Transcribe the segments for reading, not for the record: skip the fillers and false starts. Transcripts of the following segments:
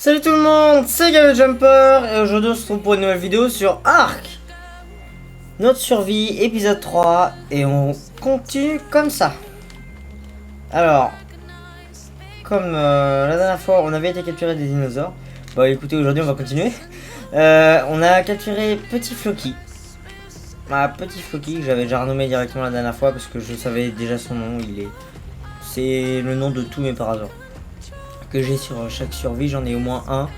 Salut tout le monde, c'est GameJumper et aujourd'hui on se retrouve pour une nouvelle vidéo sur Ark. Notre survie, épisode 3, et on continue comme ça. Alors, comme la dernière fois on avait été capturer des dinosaures, bah écoutez, aujourd'hui on va continuer. On a capturé Petit Floki. Petit Floki que j'avais déjà renommé directement la dernière fois parce que je savais déjà son nom. C'est le nom de tous mes parasaures que j'ai sur chaque survie, j'en ai au moins un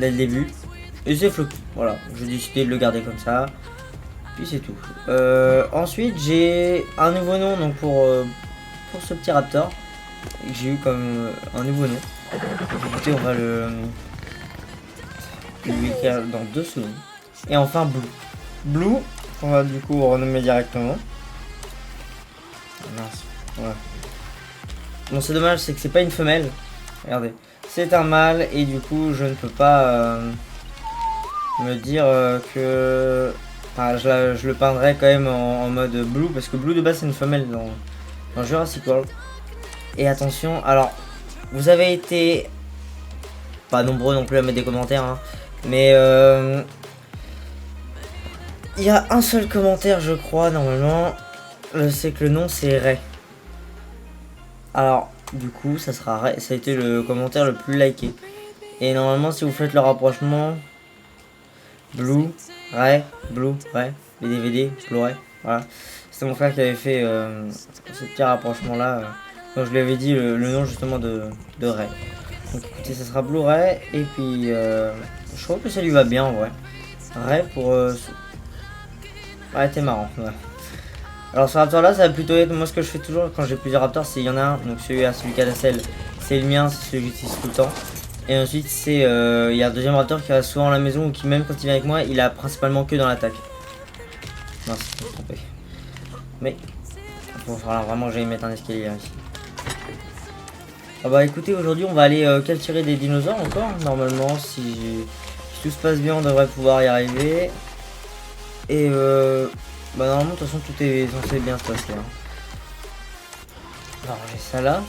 dès le début. Et c'est Floki, voilà, j'ai décidé de le garder comme ça. Puis c'est tout. Ensuite j'ai un nouveau nom donc pour ce petit raptor. J'ai eu comme un nouveau nom. Donc, écoutez, on va le lui écrire dans 2 secondes. Et enfin Blue. Blue, on va du coup renommer directement. Mince, voilà. Bon, c'est dommage, c'est que c'est pas une femelle. Regardez, c'est un mâle et du coup je ne peux pas me dire que... Enfin, je le peindrai quand même en mode Blue parce que Blue de base c'est une femelle dans Jurassic World. Et attention, alors vous avez été pas nombreux non plus à mettre des commentaires, hein, mais il y a un seul commentaire je crois normalement, c'est que le nom c'est Ray. Alors du coup ça sera Ray, ça a été le commentaire le plus liké. Et normalement si vous faites le rapprochement Blue, Ray, les DVD, Blu-ray, voilà. C'est mon frère qui avait fait ce petit rapprochement là. Donc je lui avais dit le nom justement de Ray. Donc écoutez, ça sera Blu-ray. Et puis je trouve que ça lui va bien en vrai. Ray pour... Ouais, t'es marrant. Ouais. Alors ce raptor là, ça va plutôt être... Moi ce que je fais toujours quand j'ai plusieurs raptors, c'est il y en a un. Donc celui-là, celui qui a la selle, c'est le mien, c'est celui que j'utilise tout le temps. Et ensuite c'est il y a un deuxième raptor qui reste souvent à la maison ou qui même quand il vient avec moi, il a principalement que dans l'attaque. Non, c'est pas trompé. Mais il va falloir vraiment que j'aille mettre un escalier ici. Ah bah écoutez, aujourd'hui on va aller capturer des dinosaures encore. Normalement si tout se passe bien on devrait pouvoir y arriver. Et bah normalement de toute façon tout est censé bien se passer, hein. On va ranger ça là.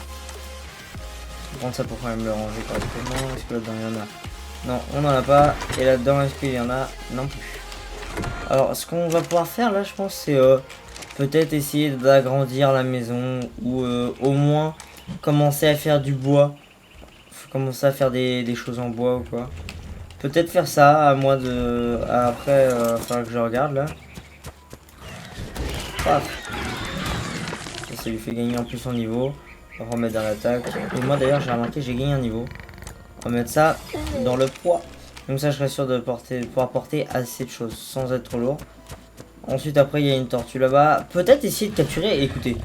Je vais prendre ça pour quand même le ranger correctement. Est-ce que là-dedans il y en a? Non, on n'en a pas. Et là-dedans est-ce qu'il y en a? Non plus. Alors ce qu'on va pouvoir faire là je pense c'est peut-être essayer d'agrandir la maison. Ou au moins commencer à faire du bois. Faut commencer à faire des choses en bois ou quoi. Peut-être faire ça, à moi de... Après, falloir que je regarde là. Paf. Ça lui fait gagner en plus en niveau. On va remettre dans l'attaque. Et moi d'ailleurs j'ai remarqué j'ai gagné un niveau. On va mettre ça dans le poids. Comme ça je serai sûr de pouvoir porter assez de choses sans être trop lourd. Ensuite après il y a une tortue là-bas. Peut-être essayer de capturer, écoutez.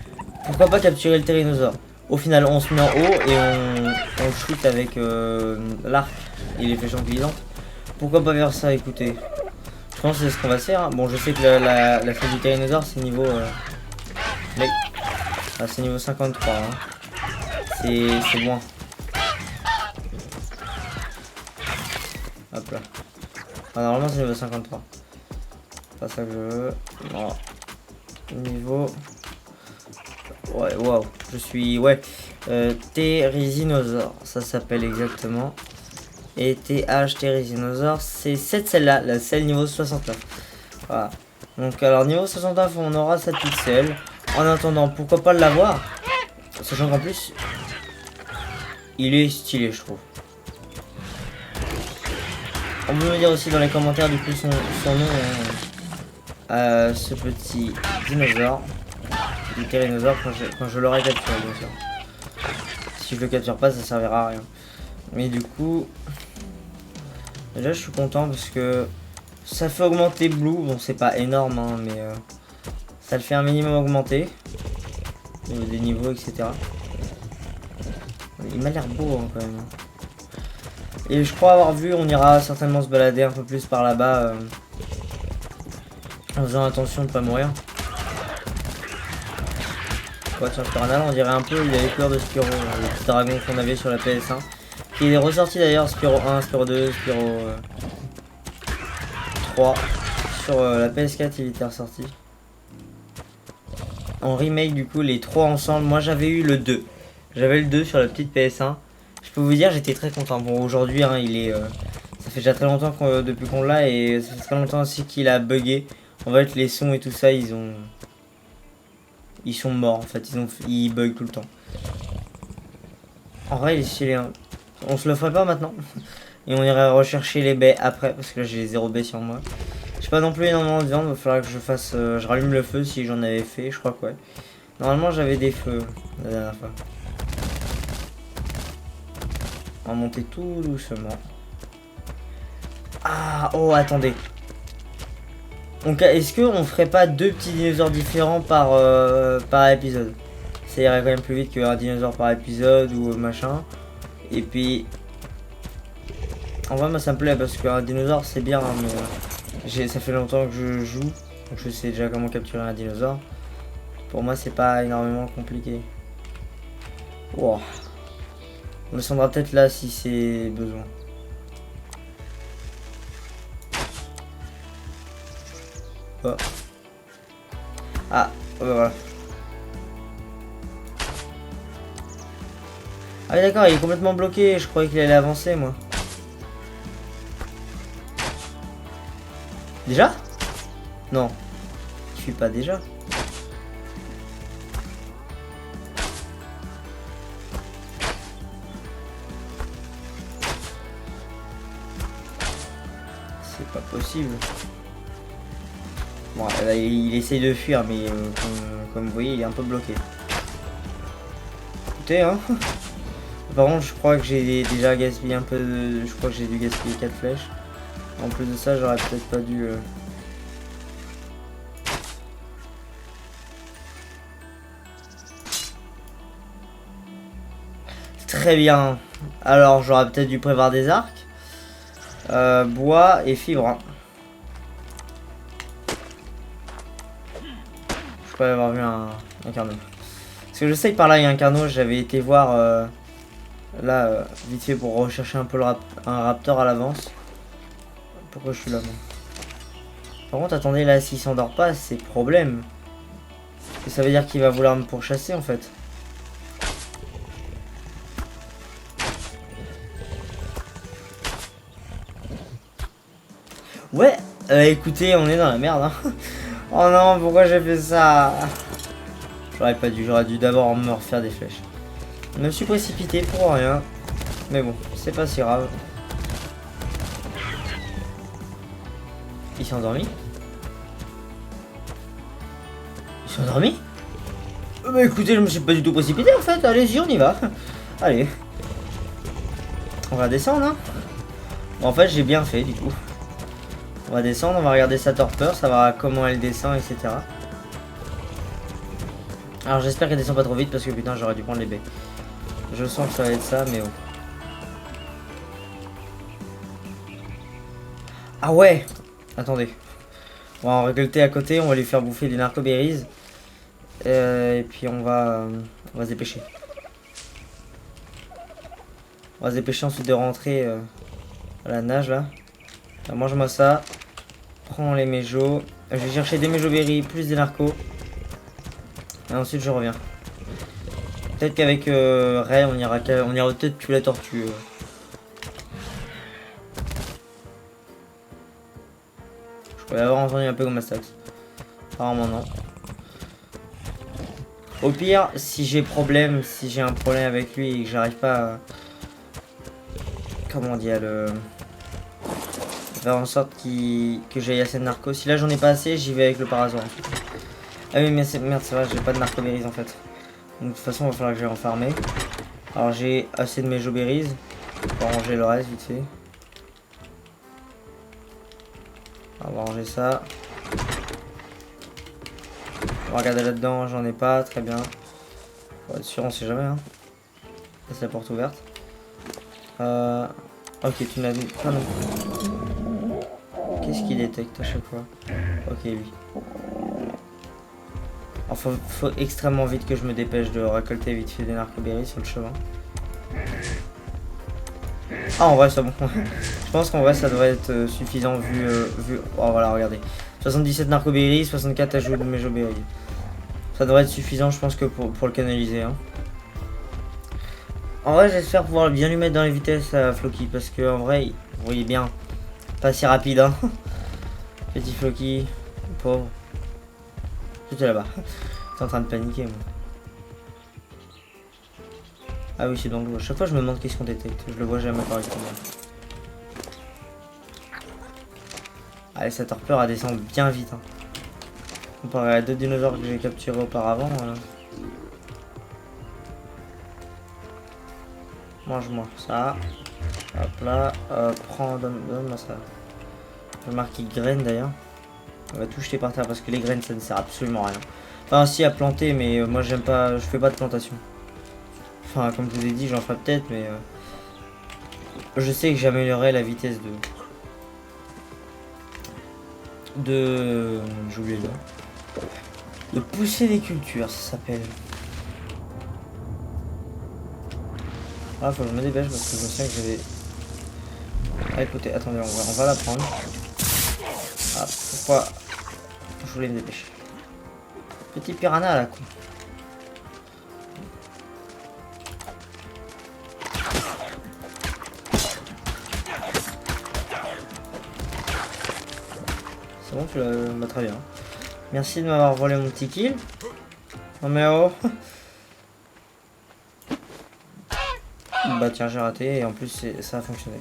Pourquoi pas capturer le tyrannosaure. Au final on se met en haut et on shoot avec l'arc et les flèches tranquillisantes. Pourquoi pas faire ça, écoutez. Je pense que c'est ce qu'on va faire, hein. Bon je sais que la flèche du tyrannosaure c'est niveau... Mais... Ah, c'est niveau 53, hein. C'est loin. Hop là. Ah, normalement c'est niveau 53. Pas ça que je veux. Non. Niveau... Ouais, waouh. Je suis... Ouais. Therizinosaure, ça s'appelle exactement. Et TH Therizinosaure, c'est cette selle-là, la selle niveau 69. Voilà. Donc alors niveau 69, on aura cette petite selle. En attendant, pourquoi pas l'avoir? Sachant qu'en plus, il est stylé, je trouve. On peut me dire aussi dans les commentaires du coup son nom, ce petit dinosaure, du tyrannosaure quand je l'aurai capturé, bien sûr. Si je le capture pas, ça servira à rien. Mais du coup, déjà je suis content parce que ça fait augmenter Blue. Bon c'est pas énorme hein, mais ça le fait un minimum augmenter. Au niveau des niveaux etc. Il m'a l'air beau hein, quand même. Et je crois avoir vu, on ira certainement se balader un peu plus par là-bas. En faisant attention de pas mourir. Ouais, sur Piranha, on dirait un peu, il a les couleurs de Spyro, le petit dragon qu'on avait sur la PS1. Qui est ressorti d'ailleurs, Spyro 1, Spyro 2, Spyro 3. Sur la PS4, il était ressorti. En remake, du coup, les 3 ensemble. Moi, j'avais eu le 2. J'avais le 2 sur la petite PS1. Je peux vous dire, j'étais très content. Bon, aujourd'hui, hein, il est... ça fait déjà très longtemps depuis qu'on l'a et ça fait très longtemps aussi qu'il a bugué. En fait, les sons et tout ça, ils sont morts en fait. Ils bug tout le temps. En vrai, il est stylé. Hein. On se le ferait pas maintenant. Et on irait rechercher les baies après parce que là j'ai 0 baies sur moi. J'ai pas non plus énormément de viande. Il va falloir que je fasse. Je rallume le feu si j'en avais fait. Je crois que ouais. Normalement, j'avais des feux la dernière fois. On va monter tout doucement. Ah, oh, attendez. Donc, est-ce qu'on ferait pas 2 petits dinosaures différents par épisode? Ça irait quand même plus vite qu'un dinosaure par épisode ou machin. Et puis... En vrai, moi ça me plaît parce qu'un dinosaure c'est bien, hein, mais ça fait longtemps que je joue. Donc je sais déjà comment capturer un dinosaure. Pour moi, c'est pas énormément compliqué. Wow. On descendra peut-être là si c'est besoin. Oh. Ah, oh bah voilà. Ah oui, d'accord, il est complètement bloqué. Je croyais qu'il allait avancer, moi. Déjà? Non. Je suis pas déjà. C'est pas possible. Bon, là, il essaye de fuir, mais comme vous voyez, il est un peu bloqué. Écoutez, hein. Par contre, je crois que j'ai déjà gaspillé un peu de... Je crois que j'ai dû gaspiller 4 flèches. En plus de ça, j'aurais peut-être pas dû... Très bien. Alors, j'aurais peut-être dû prévoir des arcs. Bois et fibres. Hein. Je pourrais avoir vu un carnot. Parce que je sais que par là, il y a un carnot. J'avais été voir... là, vite fait pour rechercher un peu un raptor à l'avance. Pourquoi je suis là, moi? Par contre, attendez, là, s'il s'endort pas, c'est problème. Et ça veut dire qu'il va vouloir me pourchasser, en fait. Ouais, écoutez, on est dans la merde. Hein. Oh non, pourquoi j'ai fait ça? J'aurais pas dû, j'aurais dû d'abord me refaire des flèches. Je me suis précipité pour rien. Mais bon, c'est pas si grave. Il s'est endormi? Il s'est endormi? Bah écoutez, je me suis pas du tout précipité en fait. Allez-y, on y va. Allez. On va descendre, hein. Bon, en fait, j'ai bien fait du coup. On va descendre, on va regarder sa torpeur, savoir comment elle descend, etc. Alors j'espère qu'elle descend pas trop vite parce que putain, j'aurais dû prendre les baies. Je sens que ça va être ça, mais bon. Ah ouais. Attendez. On va en récolter à côté, on va lui faire bouffer des narcoberries. Et puis on va se dépêcher. On va se dépêcher ensuite de rentrer à la nage là. Mange-moi ça. Prends les méjos. Je vais chercher des méjoberries plus des narcos. Et ensuite je reviens. Peut-être qu'avec Ray on ira peut-être tuer la tortue. Je pourrais avoir entendu un peu comme Astax. Apparemment non. Au pire, si j'ai un problème avec lui et que j'arrive pas à... Comment dire, faire en sorte que j'aille assez de narcos. Si là j'en ai pas assez, j'y vais avec le parasoir. Ah oui, mais merde, c'est vrai, j'ai pas de narcoberries en fait. Donc de toute façon, il va falloir que j'aille en farmer. Alors j'ai assez de méjoberries pour ranger le reste vite fait. On va ranger ça. On va regarder là-dedans, j'en ai pas, très bien. Pour être sûr, on sait jamais. Hein. Laisse la porte ouverte. Ok, tu n'as pas non plus. Qu'est-ce qu'il détecte à chaque fois? Ok, lui. Enfin, faut extrêmement vite que je me dépêche de récolter vite fait des narcoberries sur le chemin. Ah, en vrai, c'est bon. Je pense qu'en vrai, ça devrait être suffisant vu... Oh, voilà, regardez. 77 narcoberries, 64 ajouts de méjoberries. Ça devrait être suffisant, je pense, que pour le canaliser. Hein. En vrai, j'espère pouvoir bien lui mettre dans les vitesses à Floki. Parce que en vrai, vous voyez bien, pas si rapide. Hein. Petit Floki, pauvre. Tout est là-bas. T'es en train de paniquer, moi. Ah oui, c'est dans l'eau. À chaque fois, je me demande qu'est-ce qu'on détecte. Je le vois jamais correctement. Allez, sa torpeur, elle descend bien vite. Hein. Comparé à 2 dinosaures que j'ai capturés auparavant. Mange-moi ça. Hop là. Prends, donne-moi ça. Je marque graines d'ailleurs. On va tout jeter par terre parce que les graines, ça ne sert absolument à rien. Enfin, si à planter, mais moi j'aime pas. Je fais pas de plantation. Enfin, comme je vous ai dit, j'en ferai peut-être, mais je sais que j'améliorerai la vitesse j'ai oublié le nom. De pousser des cultures, ça s'appelle. Ah, faut que je me dépêche parce que je me souviens que j'avais. Ah, écoutez, attendez, on va la prendre. Ah, pourquoi je voulais me dépêcher. Petit piranha à la con. C'est bon, tu l'as. Bah, très bien. Merci de m'avoir volé mon petit kill. Non mais oh. Bah tiens, j'ai raté et en plus ça a fonctionné.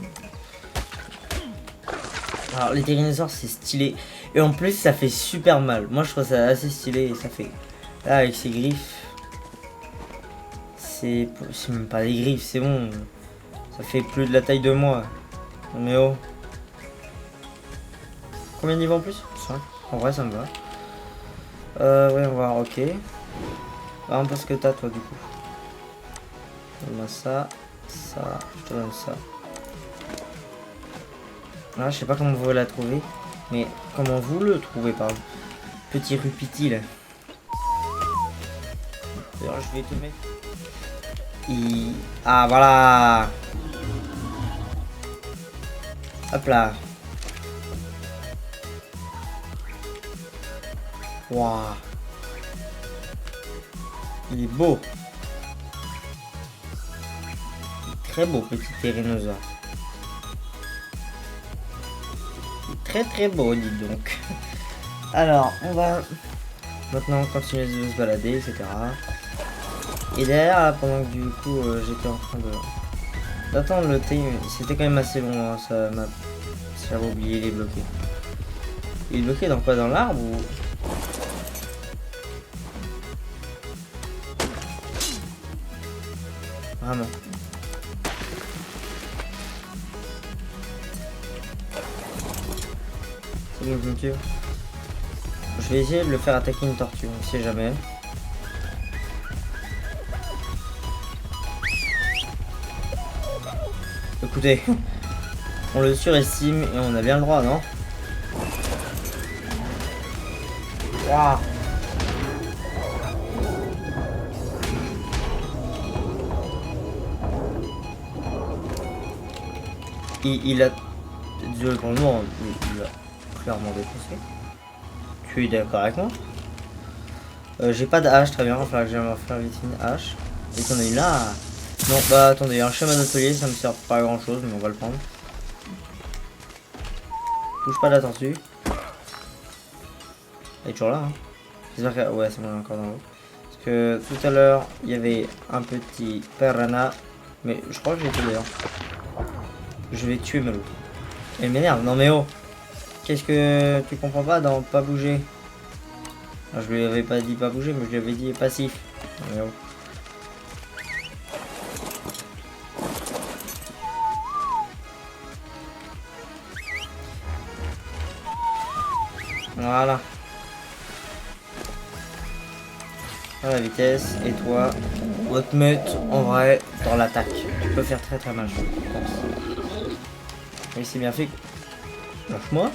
Alors les tyrannosaures c'est stylé et en plus ça fait super mal. Moi je trouve ça assez stylé et ça fait... Là avec ses griffes... C'est même pas des griffes, c'est bon. Ça fait plus de la taille de moi. Non mais oh. Combien de niveaux en plus? 5. En vrai ça me va. Ouais on va voir, ok. Par exemple, ce que t'as toi du coup. Donne-moi ça, ça, je te donne ça. Là, je sais pas comment vous la trouver, mais comment vous le trouvez, pardon. Petit Rupiti là. D'ailleurs, je vais te mettre. Ah voilà. Hop là. Waouh. Il est beau. Il est très beau, petit tyrannosaure. Très beau, dis donc. Alors, on va maintenant continuer de se balader, etc. Et derrière, là, pendant que du coup j'étais en train d'attendre le time, c'était quand même assez long, hein, j'avais oublié, il est bloqué. Il est bloqué dans quoi? Dans l'arbre ou... Vraiment. C'est bon, je me tue. Je vais essayer de le faire attaquer une tortue, on sait jamais. Écoutez, on le surestime et on a bien le droit, non? Waouh. Il a... Désolé pour le mot, il a clairement défoncé. Tu es d'accord avec moi? J'ai pas de hache, très bien, il va falloir que j'aille faire vite une hache. Et qu'on a une là. Non, bah attendez, un schéma d'atelier, ça me sert pas à grand chose, mais on va le prendre. Touche pas la tortue. Elle est toujours là, hein. J'espère que... Ouais, c'est bon, encore dans l'eau. Parce que tout à l'heure, il y avait un petit piranha. Mais je crois que j'ai tué d'ailleurs. Je vais tuer Malou. Elle m'énerve, non mais oh. Qu'est-ce que tu comprends pas dans pas bouger? Alors, je lui avais pas dit pas bouger, mais je lui avais dit passif. Non, mais oh. Voilà. À la vitesse. Et toi, on va te mettre en vrai dans l'attaque. Tu peux faire très mal, je pense. Oui, c'est bien fait. Lâche-moi.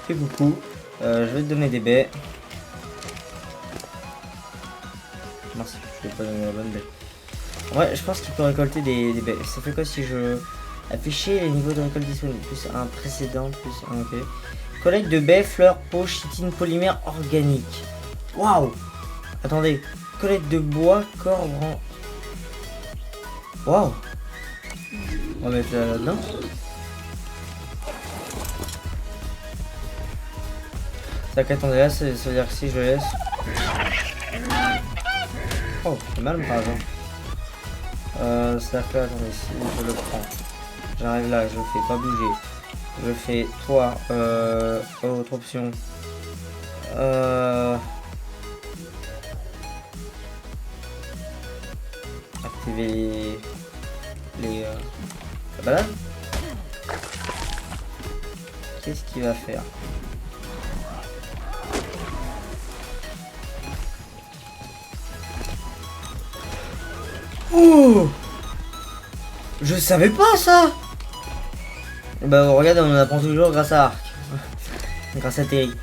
Fais coucou. Je vais te donner des baies. Merci, je vais pas donner la bonne baie. Ouais, je pense qu'il peut récolter des baies. Ça fait quoi si je afficher les niveaux de récolte disponibles? Plus un précédent, plus un ok. Collecte de baies, fleurs, peau, chitine, polymère organique. Waouh! Attendez. Collecte de bois, corps, Waouh. On va mettre là-dedans. Tac, attendez là, ça veut dire que si je laisse. Oh, c'est mal par exemple. C'est-à-dire que là, attendez, si je le prends. J'arrive là, je le fais pas bouger. Je fais toi, autre option. Activer les la balade. Qu'est-ce qu'il va faire? Oh, je savais pas ça. Bah regarde, on en apprend toujours grâce à Arc. Grâce à Terry.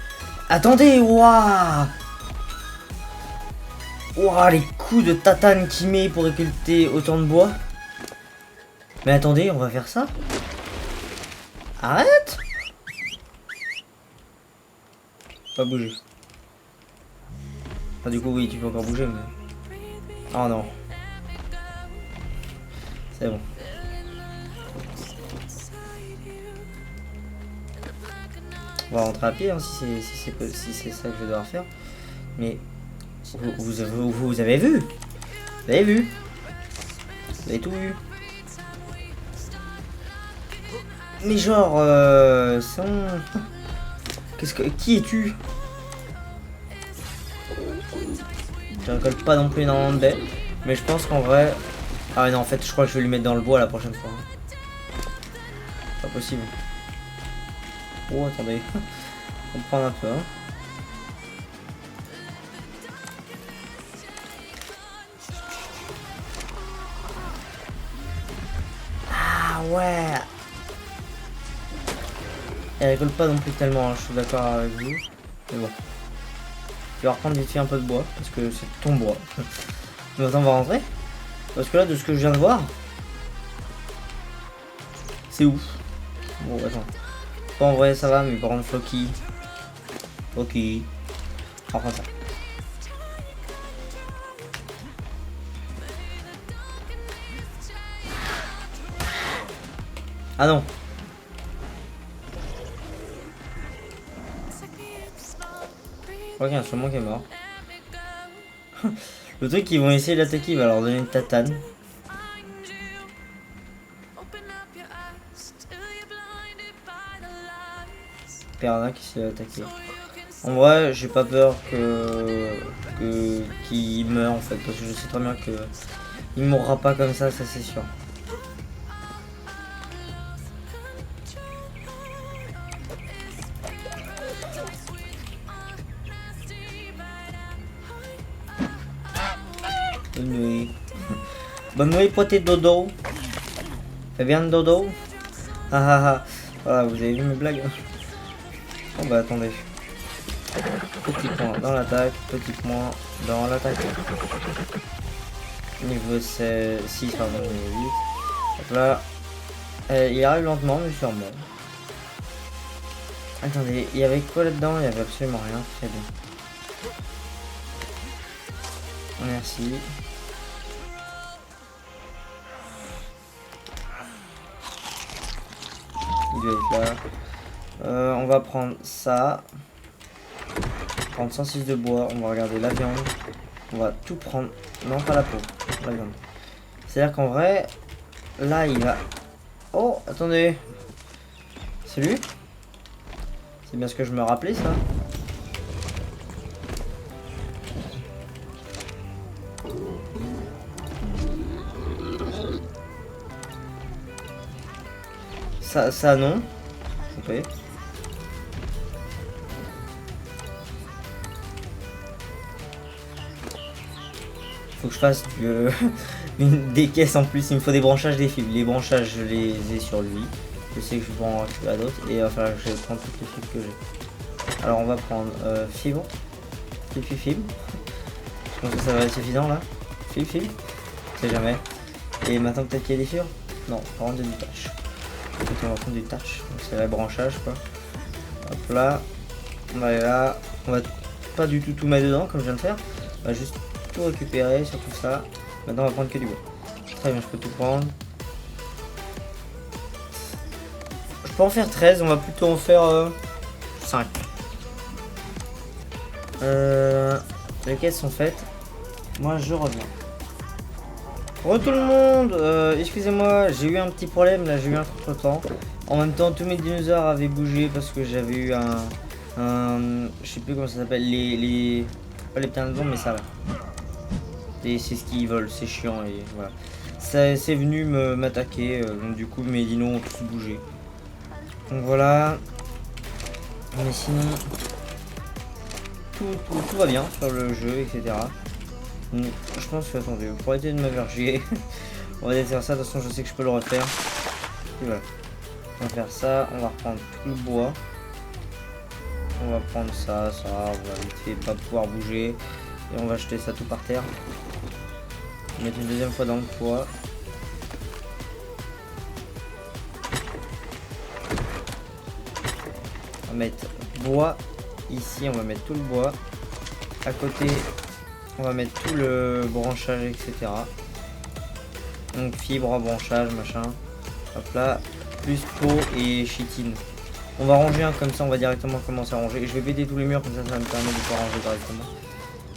Attendez, waouh. Waouh, les coups de tatane qu'il met pour récolter autant de bois. Mais attendez, on va faire ça. Arrête. Pas bouger. Enfin, du coup, oui, tu peux encore bouger, mais... Oh non. C'est bon. On va rentrer à pied hein, si c'est ça que je vais devoir faire. Mais vous avez vu? Vous avez vu? Vous avez tout vu? Mais genre, qui es-tu? Je récolte pas non plus énormément de baies, mais je pense qu'en vrai... Ah non, en fait, je crois que je vais lui mettre dans le bois la prochaine fois. Pas possible. Oh, attendez. On prend un peu. Hein. Ah ouais. Elle rigole pas non plus tellement, hein, je suis d'accord avec vous. Mais bon. Tu vas reprendre vite fait un peu de bois, parce que c'est ton bois. Mais attends, on va rentrer. Parce que là, de ce que je viens de voir, c'est ouf. Bon, attends. En vrai, ça va, mais par contre, Floki. Floki. On reprend ça. Ah non. Je crois qu'il y a un sûrement qui est mort. Le truc, ils vont essayer de l'attaquer, il va leur donner une tatane. Perna qui s'est attaqué. En vrai, j'ai pas peur qu'il meure en fait, parce que je sais très bien que il mourra pas comme ça c'est sûr. Bonne nuit. Bonne nuit pour tes dodo. Fais bien le dodo. Ah ah ah. Voilà, vous avez vu mes blagues. Oh bah attendez. Petit point dans l'attaque, petit point dans l'attaque. Niveau 6, pardon, niveau 8. Donc là, il arrive lentement mais sûrement. Attendez, il y avait quoi là-dedans? Il y avait absolument rien, très bien. Merci. Il doit être là. On va prendre ça. Prendre 106 de bois. On va regarder la viande. On va tout prendre. Non, pas la peau. La viande. C'est-à-dire qu'en vrai, là, il va... Oh, attendez. C'est lui? C'est bien ce que je me rappelais, ça. Ça non. Ok. Faut que je fasse des caisses en plus. Il me faut des branchages des fibres. Les branchages, je les ai sur lui. Je sais que je vais en récupérer à d'autres. Et enfin, je vais prendre toutes les fibres que j'ai. Alors, on va prendre fibre. Fibre. Je pense que ça va être suffisant là. Fibre. Je sais jamais. Et maintenant, peut-être qu'il y a des fibres. Non, par contre, il y a du touch. On va prendre du touch. C'est le branchage quoi. Hop là. On va aller là. On va pas du tout mettre dedans comme je viens de faire. On va juste tout récupérer sur tout ça. Maintenant on va prendre que du bois. Très bien, je peux tout prendre. Je peux en faire 13, on va plutôt en faire 5. Les caisses sont faites. Moi je reviens. Re tout le monde, excusez-moi, j'ai eu un petit problème là, j'ai eu un contre-temps. En même temps, tous mes dinosaures avaient bougé parce que j'avais eu je sais plus comment ça s'appelle, pas les pteranodons, mais ça là. Et c'est ce qu'ils veulent, c'est chiant et voilà. Ça c'est venu m'attaquer, donc du coup mes dinos ont tous bougé. Donc voilà. Mais sinon, tout va bien sur le jeu, etc. Donc, je pense que, attendez, pour arrêter de m'averger, on va faire ça, de toute façon je sais que je peux le refaire. Et voilà. On va faire ça, on va reprendre tout le bois. On va prendre ça, on va vite fait pas pouvoir bouger. Et on va jeter ça tout par terre. Mettre une deuxième fois dans le poids. On va mettre bois ici, on va mettre tout le bois. À côté, on va mettre tout le branchage, etc. Donc fibre, branchage, machin. Hop là, plus peau et chitine. On va ranger comme ça, on va directement commencer à ranger. Et je vais péter tous les murs, comme ça, ça va me permettre de pouvoir ranger directement.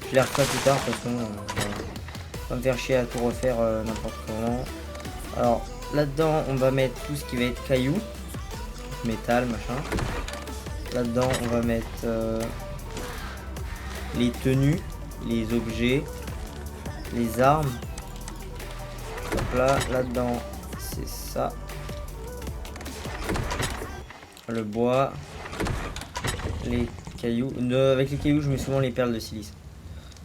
Je les referai plus tard, parce que voilà. Ça va me faire chier à tout refaire n'importe comment. Alors là-dedans, on va mettre tout ce qui va être cailloux, métal, machin. Là-dedans, on va mettre les tenues, les objets, les armes. Hop là, là-dedans, c'est ça. Le bois, les cailloux. Avec les cailloux, je mets souvent les perles de silice.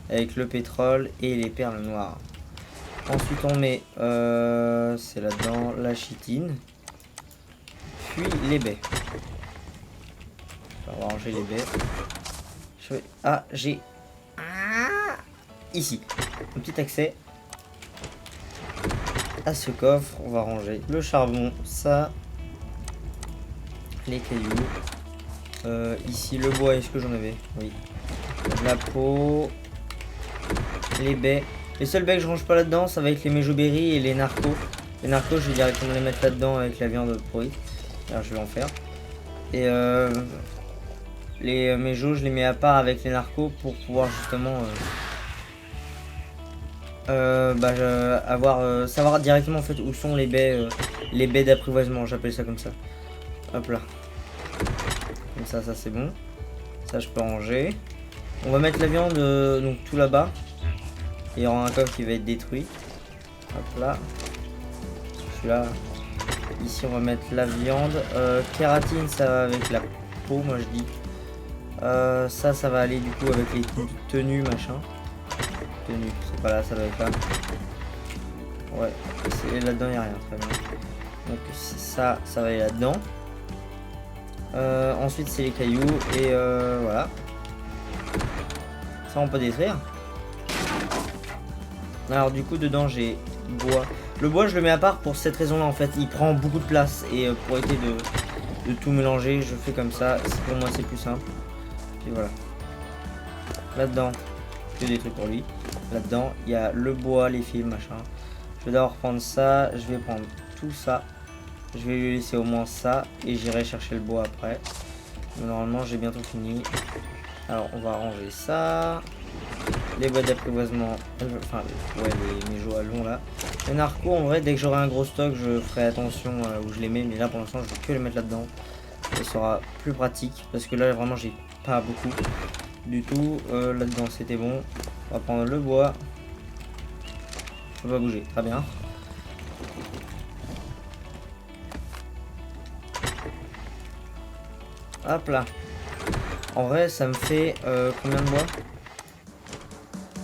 Avec le pétrole et les perles noires. Ensuite, on met, c'est là-dedans, la chitine. Puis les baies. On va ranger les baies. Ah, j'ai... Ici, un petit accès à ce coffre. On va ranger le charbon, ça, les cailloux. Ici, le bois, est-ce que j'en avais? Oui. La peau, les baies. Les seuls baies que je range pas là-dedans, ça va être les méjoberries et les narcos. Les narcos, je vais directement les mettre là-dedans avec la viande pourrie. Alors, je vais en faire. Et les méjos, je les mets à part avec les narcos pour pouvoir justement savoir directement en fait où sont les baies d'apprivoisement, j'appelle ça comme ça. Hop là. Comme ça c'est bon. Ça je peux ranger. On va mettre la viande donc tout là-bas. Il y aura un coffre qui va être détruit. Hop là. Celui-là. Ici on va mettre la viande. Kératine ça va avec la peau, moi je dis. Ça va aller du coup avec les tenues machin. Tenues, c'est pas là, ça va être là. Ouais, là-dedans il n'y a rien, très bien. Donc ça va aller là-dedans. Ensuite c'est les cailloux et voilà. Ça on peut détruire. Alors du coup dedans j'ai bois. Le bois je le mets à part pour cette raison là en fait. Il prend beaucoup de place et pour éviter de tout mélanger je fais comme ça. Pour moi c'est plus simple. Puis voilà. Là-dedans que des trucs pour lui. Là-dedans il y a le bois, les fils, machin. Je vais d'abord prendre ça. Je vais prendre tout ça. Je vais lui laisser au moins ça et j'irai chercher le bois après. Mais normalement j'ai bientôt fini. Alors on va ranger ça. Les boîtes d'apprivoisement, enfin ouais, les méjos à long là. Les narcos en vrai dès que j'aurai un gros stock je ferai attention où je les mets. Mais là pour l'instant je vais que les mettre là-dedans. Ça sera plus pratique parce que là vraiment j'ai pas beaucoup du tout. Là-dedans c'était bon. On va prendre le bois. Je peux pas bouger, très bien. Hop là. En vrai ça me fait combien de bois?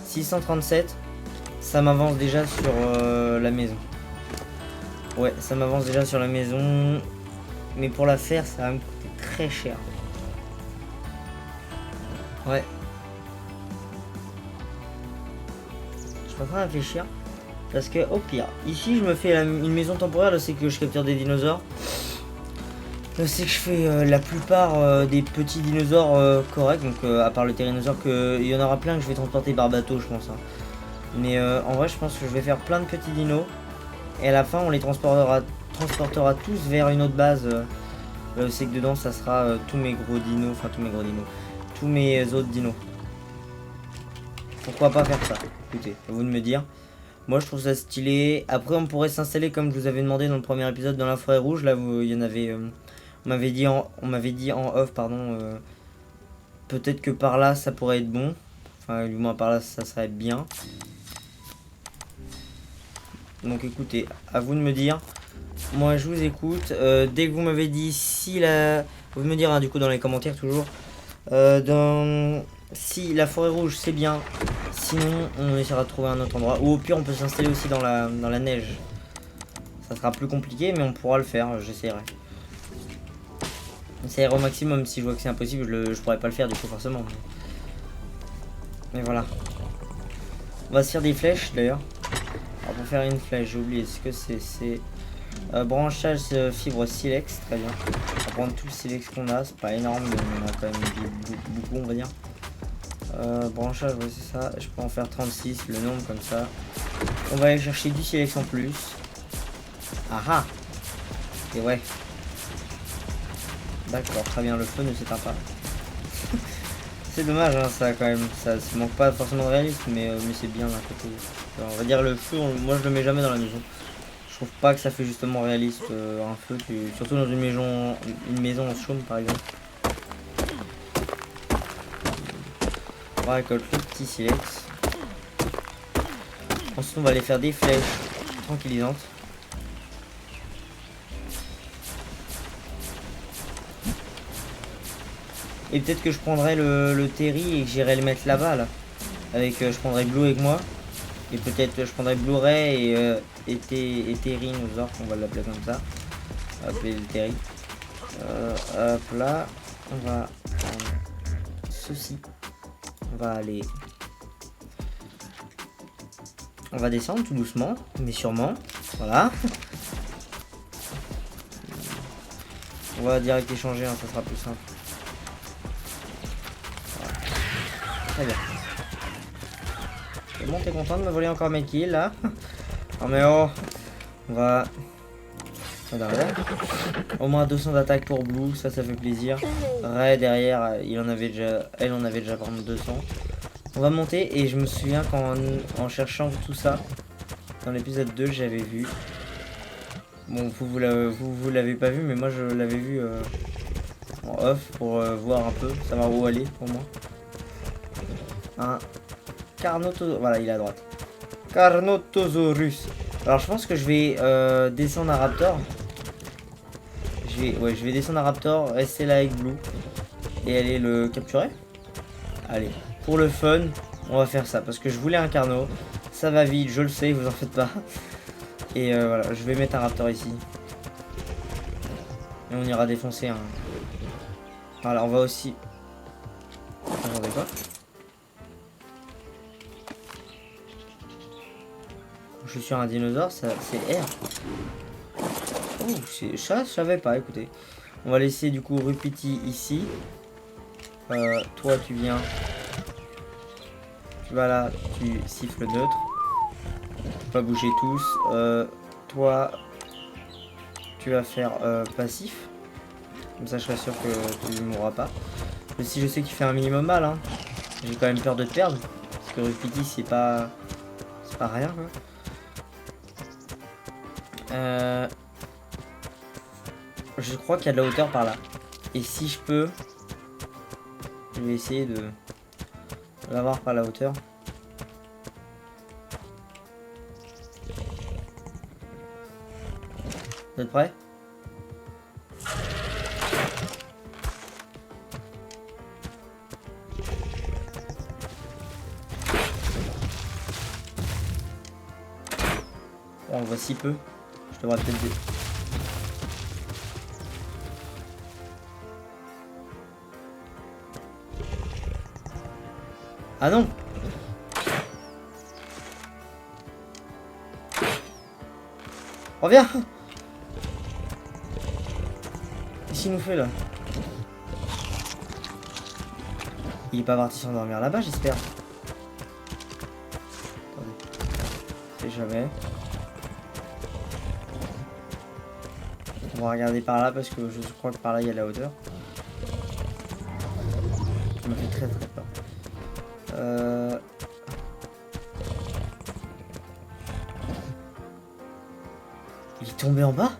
637. Ça m'avance déjà sur la maison. Ouais, ça m'avance déjà sur la maison. Mais pour la faire ça va me coûter très cher. Ouais. Je suis en train de réfléchir. Parce que au pire, ici je me fais une maison temporaire, là c'est que je capture des dinosaures. Là c'est que je fais la plupart des petits dinosaures corrects, donc à part le tyrannosaure, il y en aura plein que je vais transporter par bateau je pense. Hein. Mais en vrai je pense que je vais faire plein de petits dinos. Et à la fin, on les transportera tous vers une autre base. C'est que dedans, ça sera tous mes gros dinos. Enfin, tous mes autres dinos. Pourquoi pas faire ça? Écoutez, à vous de me dire. Moi, je trouve ça stylé. Après, on pourrait s'installer, comme je vous avais demandé dans le premier épisode, dans la forêt rouge. Là, il y en avait... on m'avait dit en off, pardon. Peut-être que par là, ça pourrait être bon. Enfin, du moins par là, ça serait bien. Donc écoutez, à vous de me dire. Moi je vous écoute. Dès que vous m'avez dit si la... Vous me dire hein, du coup dans les commentaires toujours. Si la forêt rouge c'est bien. Sinon on essaiera de trouver un autre endroit. Ou au pire on peut s'installer aussi dans la neige. Ça sera plus compliqué mais on pourra le faire, j'essaierai. J'essaierai au maximum. Si je vois que c'est impossible je pourrais pas le faire du coup forcément. Mais voilà. On va se faire des flèches d'ailleurs. Alors pour faire une flèche, j'ai oublié ce que c'est. Branchage fibre silex, très bien. On va prendre tout le silex qu'on a, c'est pas énorme, mais on a quand même beaucoup, on va dire. Branchage, ouais, c'est ça. Je peux en faire 36, le nombre comme ça. On va aller chercher du silex en plus. Ah ah! Et ouais. D'accord, très bien, le feu ne s'éteint pas. C'est dommage, hein, ça quand même. Ça manque pas forcément de réalisme, mais c'est bien d'un côté. Alors, on va dire le feu, moi je le mets jamais dans la maison. Je trouve pas que ça fait justement réaliste un feu, surtout dans une maison en chaume par exemple. On récolte le petit silex. Ensuite on va aller faire des flèches tranquillisantes. Et peut-être que je prendrai le terry et que j'irai le mettre là-bas là. Avec je prendrai Blue avec moi. Et peut-être je prendrai Blu-ray et Terinosaure, on va l'appeler comme ça. On va appeler le Terry. Hop là. On va prendre ceci. On va aller. On va descendre tout doucement, mais sûrement. Voilà. On va direct échanger, hein, ça sera plus simple. Voilà. Très bien. C'est bon, t'es content de me voler encore mes kills là? Oh mais oh. On va... Au moins 200 d'attaque pour Blue, ça fait plaisir. Ray derrière, elle en avait déjà par 200. On va monter et je me souviens qu'en cherchant tout ça, dans l'épisode 2 j'avais vu. Bon vous l'avez pas vu mais moi je l'avais vu en off pour voir un peu, savoir où aller pour moi. Un Carnotaurus, voilà il est à droite. Carnotaurus. Alors je pense que je vais descendre à Raptor. Je vais descendre à Raptor, rester là avec Blue et aller le capturer. Allez, pour le fun, on va faire ça parce que je voulais un Carno. Ça va vite, je le sais, vous en faites pas. Et voilà, je vais mettre un Raptor ici. Et on ira défoncer un. Voilà, on va aussi. Attendez quoi? Je suis sur un dinosaure, ça c'est R. Oh, ça je savais pas, écoutez. On va laisser du coup Rupiti ici. Toi tu viens. Tu vas là, tu siffles neutre. Pas bouger tous. Toi tu vas faire passif. Comme ça je serai sûr que tu ne mourras pas. Mais si je sais que tu fais un minimum mal, hein. J'ai quand même peur de te perdre. Parce que Rupiti c'est pas rien quoi. Je crois qu'il y a de la hauteur par là. Et si je peux, je vais essayer de l'avoir par la hauteur. Vous êtes prêts? Bon, on voit si peu. Je devrais peut-être... Ah non! Reviens! Qu'est-ce qu'il nous fait là? Il est pas parti s'endormir là-bas, j'espère. Attendez. C'est jamais. On va regarder par là parce que je crois que par là il y a la hauteur. Ça me fait très très peur. Il est tombé en bas?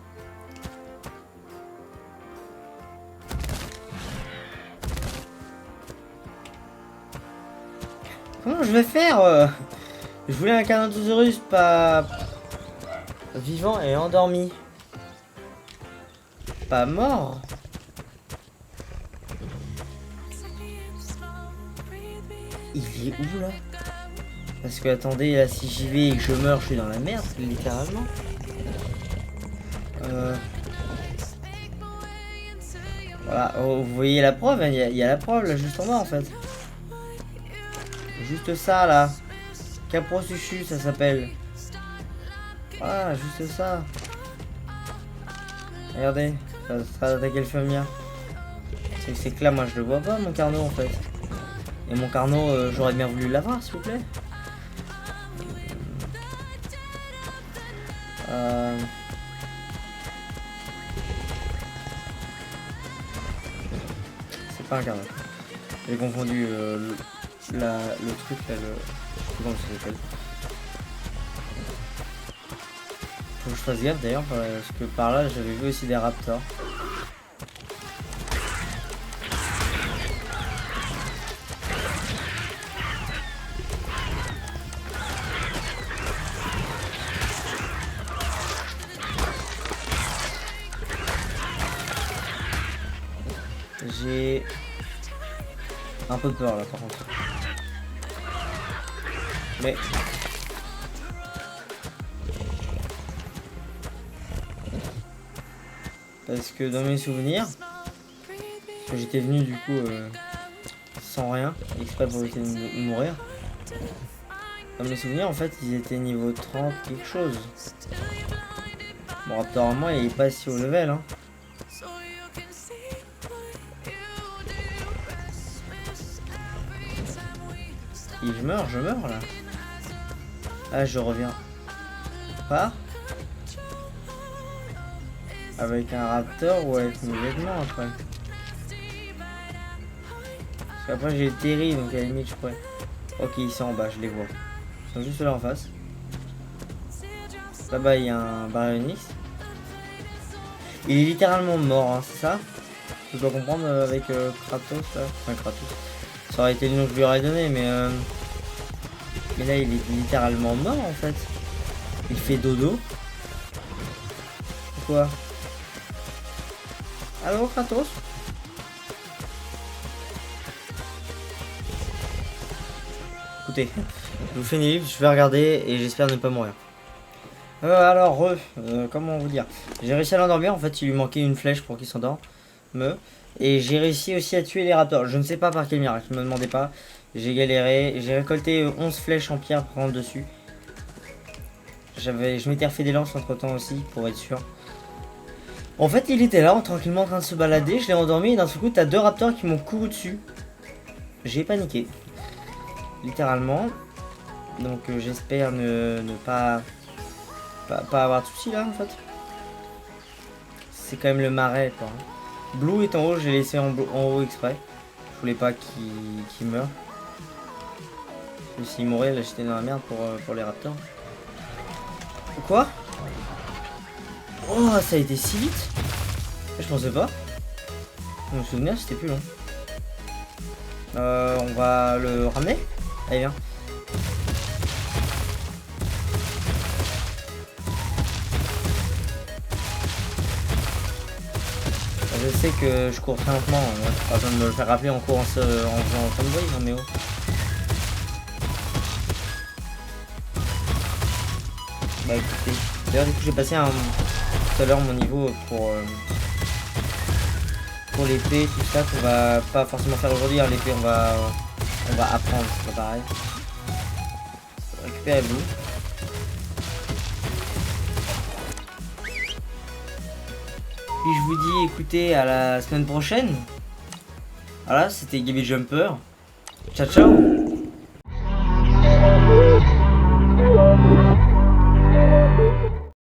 Comment je vais faire? Je voulais un Carnotaurus pas vivant et endormi. Pas mort. Il est où là? Parce que attendez, là si j'y vais et que je meurs, je suis dans la merde, littéralement. Voilà, oh, vous voyez la preuve, il y a la preuve là juste en bas en fait. Juste ça là. Caprosuchu ça s'appelle. Voilà, juste ça. Regardez, ça sera attaquer le Famia. C'est que là moi je le vois pas mon Carno en fait. Et mon Carno j'aurais bien voulu l'avoir s'il vous plaît. C'est pas un Carno. J'ai confondu le truc là, je sais plus comment ça s'appelle. Faut que je fasse gaffe d'ailleurs parce que par là j'avais vu aussi des raptors. J'ai un peu peur là par contre. Mais parce que dans mes souvenirs, parce que j'étais venu du coup sans rien, exprès pour éviter de mourir. Dans mes souvenirs en fait ils étaient niveau 30 quelque chose. Bon apparemment il est pas si haut level hein. Et je meurs là. Ah je reviens. Pas avec un raptor ou avec mes vêtements après. Parce qu'après j'ai le Terry donc à la limite je pourrais. Ok ils sont en bas, je les vois. Ils sont juste là en face. Là-bas il y a un Baryonyx. Il est littéralement mort, hein, c'est ça? Je dois comprendre avec Kratos là. Enfin Kratos. Ça aurait été le nom que je lui aurais donné mais là il est littéralement mort en fait. Il fait dodo. Pourquoi? Allô Kratos? Écoutez, je vous fais une livre, je vais regarder et j'espère ne pas mourir. Alors, comment vous dire? J'ai réussi à l'endormir, en fait il lui manquait une flèche pour qu'il s'endorme. Et j'ai réussi aussi à tuer les raptors. Je ne sais pas par quel miracle, ne me demandez pas. J'ai galéré, j'ai récolté 11 flèches en pierre pour prendre dessus. Je m'étais refait des lances entre temps aussi pour être sûr. En fait il était là tranquillement en train de se balader, je l'ai endormi et d'un seul coup t'as deux raptors qui m'ont couru dessus. J'ai paniqué. Littéralement. Donc j'espère ne pas avoir de soucis là en fait. C'est quand même le marais quoi. Blue est en haut, j'ai laissé en haut exprès. Je voulais pas qu'il meure. S'il mourait là j'étais dans la merde pour les raptors. Quoi? Oh ça a été si vite. Je pensais pas. Mon souvenir c'était plus long. On va le ramener. Allez viens. Je sais que je cours très lentement, pas besoin de me le faire rappeler en courant en faisant autant de bruit, non mais oh. Bah écoutez, d'ailleurs du coup j'ai passé tout à l'heure mon niveau pour l'épée, tout ça qu'on va pas forcément faire aujourd'hui, hein, l'épée on va apprendre, c'est pas pareil. Récupérer Blue. Puis je vous dis écoutez à la semaine prochaine. Voilà, c'était Gaby Jumper. Ciao ciao.